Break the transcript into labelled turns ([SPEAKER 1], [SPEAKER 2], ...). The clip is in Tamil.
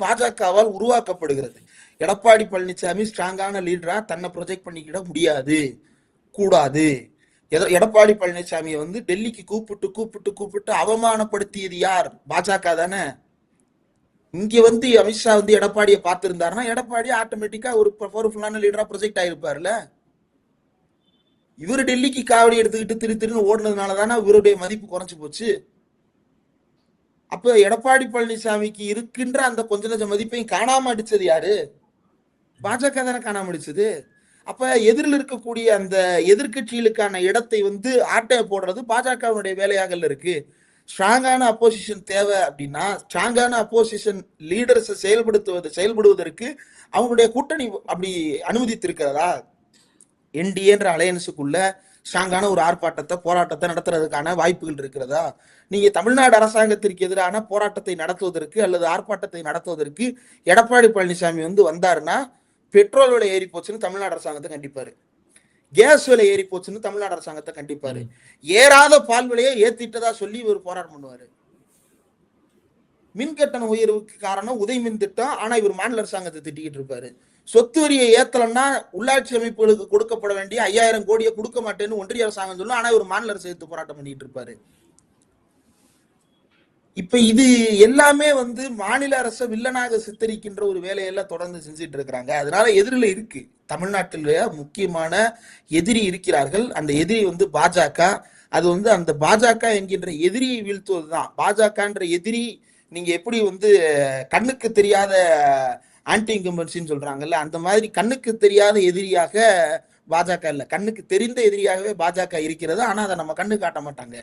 [SPEAKER 1] பாஜகவால் உருவாக்கப்படுகிறது. எடப்பாடி பழனிசாமி ஸ்ட்ராங்கான லீடரா தன்னை ப்ரொஜெக்ட் பண்ணிக்கிட முடியாது, கூடாது. எடப்பாடி பழனிசாமியை வந்து டெல்லிக்கு கூப்பிட்டு கூப்பிட்டு கூப்பிட்டு அவமானப்படுத்தியது யார்? பாஜக தானே. இங்க வந்து அமித்ஷா வந்து எடப்பாடியை பார்த்திருந்தாருன்னா எடப்பாடி ஆட்டோமேட்டிக்கா ஒரு பவர்ஃபுல்லான லீடரா ப்ரொஜெக்ட் ஆயிருப்பாருல. இவரு டெல்லிக்கு காவடி எடுத்துக்கிட்டு திரு திருன்னு ஓடுனதுனால தானே இவருடைய மதிப்பு குறைஞ்சு போச்சு. அப்ப எடப்பாடி பழனிசாமிக்கு இருக்கின்ற அந்த கொஞ்ச நஞ்ச மதிப்பையும் காணாம அடிச்சது யாரு? பாஜக தானே காணாம அடிச்சது. அப்ப எதிரில் இருக்கக்கூடிய அந்த எதிர்கட்சிகளுக்கான இடத்தை வந்து ஆட்டைய போடுறது பாஜகவுடைய வேலையாக இருக்கு. ஸ்ட்ராங்கான அப்போசிஷன் தேவை அப்படின்னா ஸ்ட்ராங்கான அப்போசிஷன் லீடர்ஸை செயல்படுவதற்கு அவங்களுடைய கூட்டணி அப்படி அனுமதித்திருக்கிறதா? என்டிஏன்ற அலையன்ஸுக்குள்ள ஸ்ட்ராங்கான ஒரு ஆர்ப்பாட்டத்தை போராட்டத்தை நடத்துறதுக்கான வாய்ப்புகள் இருக்கிறதா? நீங்க தமிழ்நாடு அரசாங்கத்திற்கு எதிரான போராட்டத்தை நடத்துவதற்கு அல்லது ஆர்ப்பாட்டத்தை நடத்துவதற்கு எடப்பாடி பழனிசாமி வந்து வந்தாருன்னா பெட்ரோல் விலை ஏறி போச்சுன்னு தமிழ்நாடு அரசாங்கத்தை கண்டிப்பாரு, கேஸ் விலை ஏறி போச்சுன்னு தமிழ்நாடு அரசாங்கத்தை கண்டிப்பாரு, ஏறாத பால் விலையை ஏத்திட்டதா சொல்லி இவர் போராட்டம் பண்ணுவாரு. மின் கட்டண உயர்வுக்கு காரணம் உதய் மின் திட்டம், ஆனா இவர் மாநில அரசாங்கத்தை திட்டிக்கிட்டு இருப்பாரு. சொத்து வரியை ஏத்தலன்னா உள்ளாட்சி அமைப்புகளுக்கு கொடுக்கப்பட வேண்டிய 5000 கோடியை கொடுக்க மாட்டேன்னு ஒன்றிய அரசாங்கம் சொல்லும், ஆனா இவர் மாநில அரசு எடுத்து போராட்டம் பண்ணிட்டு இருப்பாரு. இப்ப இது எல்லாமே வந்து மாநில அரசை வில்லனாக சித்தரிக்கின்ற ஒரு வேலையெல்லாம் தொடர்ந்து செஞ்சுட்டு இருக்கிறாங்க. அதனால எதிரில இருக்கு, தமிழ்நாட்டில் முக்கியமான எதிரி இருக்கிறார்கள். அந்த எதிரி வந்து பாஜக. அது வந்து அந்த பாஜக என்கின்ற எதிரியை வீழ்த்துவதுதான். பாஜகன்ற எதிரி நீங்க எப்படி வந்து கண்ணுக்கு தெரியாத ஆன்டி இன்கம்பன்சின்னு சொல்றாங்கல்ல, அந்த மாதிரி கண்ணுக்கு தெரியாத எதிரியாக பாஜக இல்ல, கண்ணுக்கு தெரிந்த எதிரியாகவே பாஜக இருக்கிறது. ஆனா அதை நம்ம கண்ணு காட்ட மாட்டாங்க.